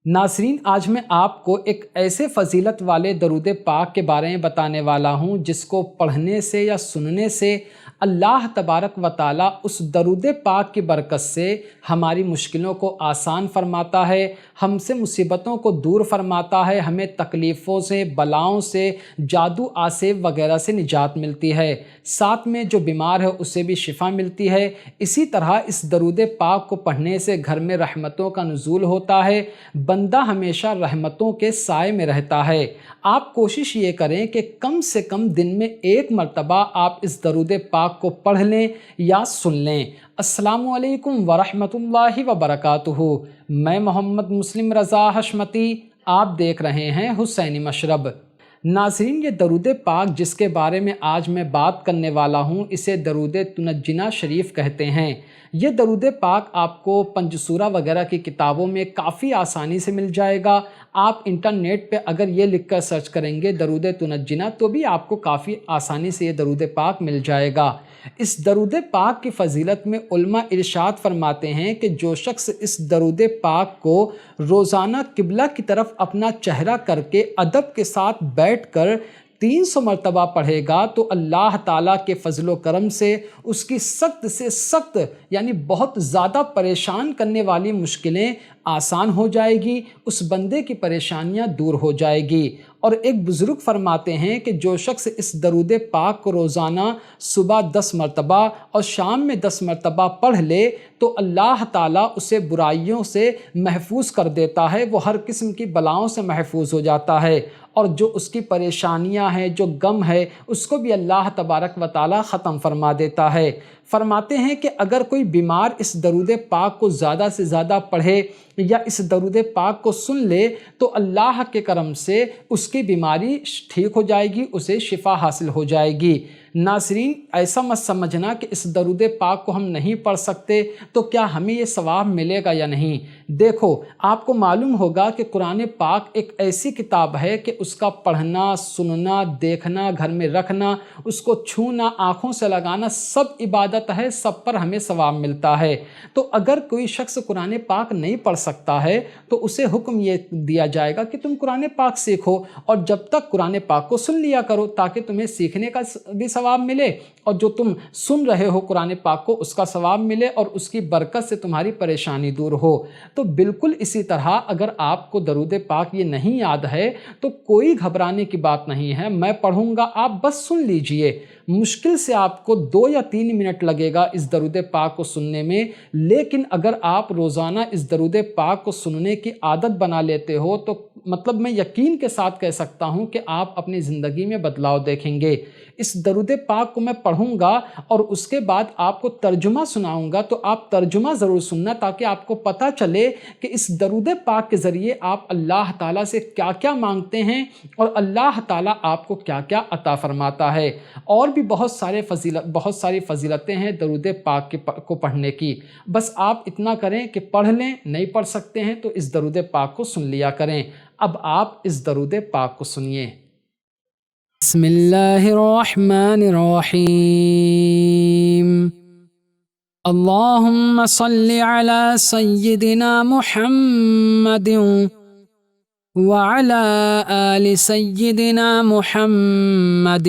ناظرین، آج میں آپ کو ایک ایسے فضیلت والے درود پاک کے بارے میں بتانے والا ہوں جس کو پڑھنے سے یا سننے سے اللہ تبارک و تعالیٰ اس درود پاک کی برکت سے ہماری مشکلوں کو آسان فرماتا ہے، ہم سے مصیبتوں کو دور فرماتا ہے، ہمیں تکلیفوں سے، بلاؤں سے، جادو آسیب وغیرہ سے نجات ملتی ہے، ساتھ میں جو بیمار ہے اسے بھی شفا ملتی ہے۔ اسی طرح اس درود پاک کو پڑھنے سے گھر میں رحمتوں کا نزول ہوتا ہے، بندہ ہمیشہ رحمتوں کے سائے میں رہتا ہے۔ آپ کوشش یہ کریں کہ کم سے کم دن میں ایک مرتبہ آپ اس درود پاک کو پڑھ لیں یا سن لیں۔ السلام علیکم ورحمۃ اللہ وبرکاتہ۔ میں محمد مسلم رضا حشمتی، آپ دیکھ رہے ہیں حسینی مشرب۔ ناظرین، یہ درود پاک جس کے بارے میں آج میں بات کرنے والا ہوں اسے درود تنجینا شریف کہتے ہیں۔ یہ درود پاک آپ کو پنجسورہ وغیرہ کی کتابوں میں کافی آسانی سے مل جائے گا۔ آپ انٹرنیٹ پہ اگر یہ لکھ کر سرچ کریں گے درود تنجینا تو بھی آپ کو کافی آسانی سے یہ درود پاک مل جائے گا۔ اس درود پاک کی فضیلت میں علماء ارشاد فرماتے ہیں کہ جو شخص اس درود پاک کو روزانہ قبلہ کی طرف اپنا چہرہ کر کے ادب کے ساتھ بیٹھ کر 300 مرتبہ پڑھے گا تو اللہ تعالیٰ کے فضل و کرم سے اس کی سخت سے سخت یعنی بہت زیادہ پریشان کرنے والی مشکلیں آسان ہو جائے گی، اس بندے کی پریشانیاں دور ہو جائے گی۔ اور ایک بزرگ فرماتے ہیں کہ جو شخص اس درود پاک کو روزانہ صبح 10 مرتبہ اور شام میں 10 مرتبہ پڑھ لے تو اللہ تعالیٰ اسے برائیوں سے محفوظ کر دیتا ہے، وہ ہر قسم کی بلاؤں سے محفوظ ہو جاتا ہے، اور جو اس کی پریشانیاں ہیں، جو غم ہے، اس کو بھی اللہ تبارک و تعالیٰ ختم فرما دیتا ہے۔ فرماتے ہیں کہ اگر کوئی بیمار اس درود پاک کو زیادہ سے زیادہ پڑھے یا اس درود پاک کو سن لے تو اللہ کے کرم سے اس کی بیماری ٹھیک ہو جائے گی، اسے شفا حاصل ہو جائے گی۔ ناظرین، ایسا مت سمجھنا کہ اس درود پاک کو ہم نہیں پڑھ سکتے تو کیا ہمیں یہ ثواب ملے گا یا نہیں۔ دیکھو، آپ کو معلوم ہوگا کہ قرآن پاک ایک ایسی کتاب ہے کہ اس کا پڑھنا، سننا، دیکھنا، گھر میں رکھنا، اس کو چھونا، آنکھوں سے لگانا سب عبادت ہے، سب پر ہمیں ثواب ملتا ہے۔ تو اگر کوئی شخص قرآن پاک نہیں پڑھ سکتا ہے تو اسے حکم یہ دیا جائے گا کہ تم قرآن پاک سیکھو، اور جب تک قرآن پاک کو سن لیا کرو تاکہ تمہیں سیکھنے کا بھی ثواب ملے اور جو تم سن رہے ہو قرآن پاک کو اس کا ثواب ملے اور اس کی برکت سے تمہاری پریشانی دور ہو۔ تو بالکل اسی طرح اگر آپ کو درود پاک یہ نہیں یاد ہے تو کوئی گھبرانے کی بات نہیں ہے، میں پڑھوں گا، آپ بس سن لیجئے۔ مشکل سے آپ کو 2 یا 3 منٹ لگے گا اس درود پاک کو سننے میں، لیکن اگر آپ روزانہ اس درود پاک کو سننے کی عادت بنا لیتے ہو تو مطلب میں یقین کے ساتھ کہہ سکتا ہوں کہ آپ اپنی زندگی میں بدلاؤ دیکھیں گے۔ اس درود پاک کو میں پڑھوں گا اور اس کے بعد آپ کو ترجمہ سناؤں گا تو آپ ترجمہ ضرور سننا تاکہ آپ کو پتہ چلے کہ اس درود پاک کے ذریعے آپ اللہ تعالیٰ سے کیا کیا مانگتے ہیں اور اللہ تعالیٰ آپ کو کیا کیا عطا فرماتا ہے۔ اور بھی بہت ساری فضیلتیں ہیں درود پاک کو پڑھنے کی، بس آپ اتنا کریں کہ پڑھ لیں، نہیں پڑھ سکتے ہیں تو اس درود پاک کو سن لیا کریں۔ اب آپ اس درود پاک کو سنیے۔ بسم اللہ الرحمن الرحیم۔ اللہم صلی علی سیدنا محمد وعلی آل سیدنا محمد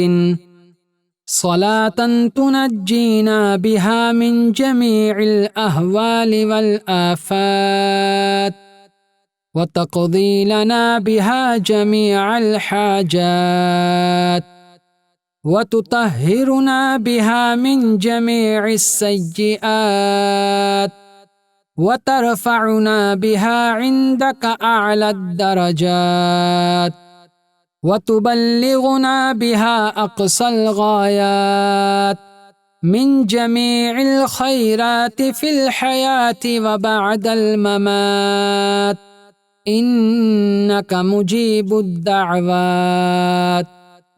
صلاة تنجینا بها من جمیع الاحوال والآفات وتقضي لنا بها جميع الحاجات وتطهرنا بها من جميع السيئات وترفعنا بها عندك أعلى الدرجات وتبلغنا بها أقصى الغايات من جميع الخيرات في الحياة وبعد الممات إنك مجيب الدعوات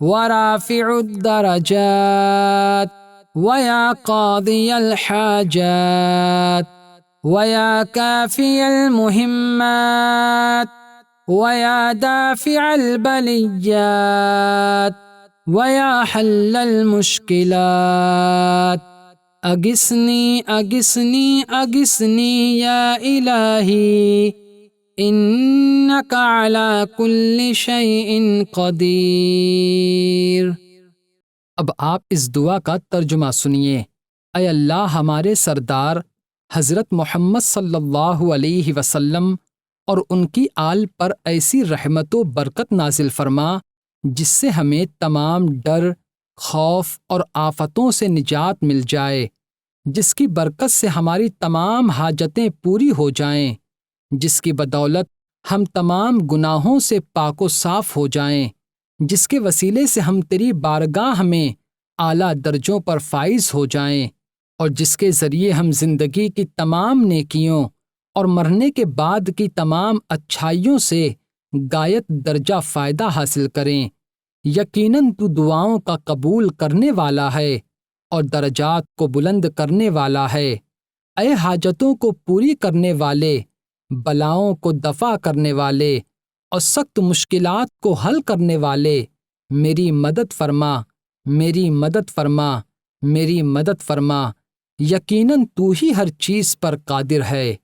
ورافع الدرجات ويا قاضي الحاجات ويا كافي المهمات ويا دافع البليات ويا حل المشكلات أغثني أغثني أغثني يا إلهي إنك على كل شيء قدیر۔ اب آپ اس دعا کا ترجمہ سنیے۔ اے اللہ ہمارے سردار حضرت محمد صلی اللہ علیہ وسلم اور ان کی آل پر ایسی رحمت و برکت نازل فرما جس سے ہمیں تمام ڈر، خوف اور آفتوں سے نجات مل جائے، جس کی برکت سے ہماری تمام حاجتیں پوری ہو جائیں، جس کی بدولت ہم تمام گناہوں سے پاک و صاف ہو جائیں، جس کے وسیلے سے ہم تیری بارگاہ میں اعلیٰ درجوں پر فائز ہو جائیں، اور جس کے ذریعے ہم زندگی کی تمام نیکیوں اور مرنے کے بعد کی تمام اچھائیوں سے غایت درجہ فائدہ حاصل کریں۔ یقیناً تو دعاؤں کا قبول کرنے والا ہے اور درجات کو بلند کرنے والا ہے۔ اے حاجتوں کو پوری کرنے والے، بلاؤں کو دفع کرنے والے اور سخت مشکلات کو حل کرنے والے، میری مدد فرما، میری مدد فرما، میری مدد فرما۔ یقیناً تو ہی ہر چیز پر قادر ہے۔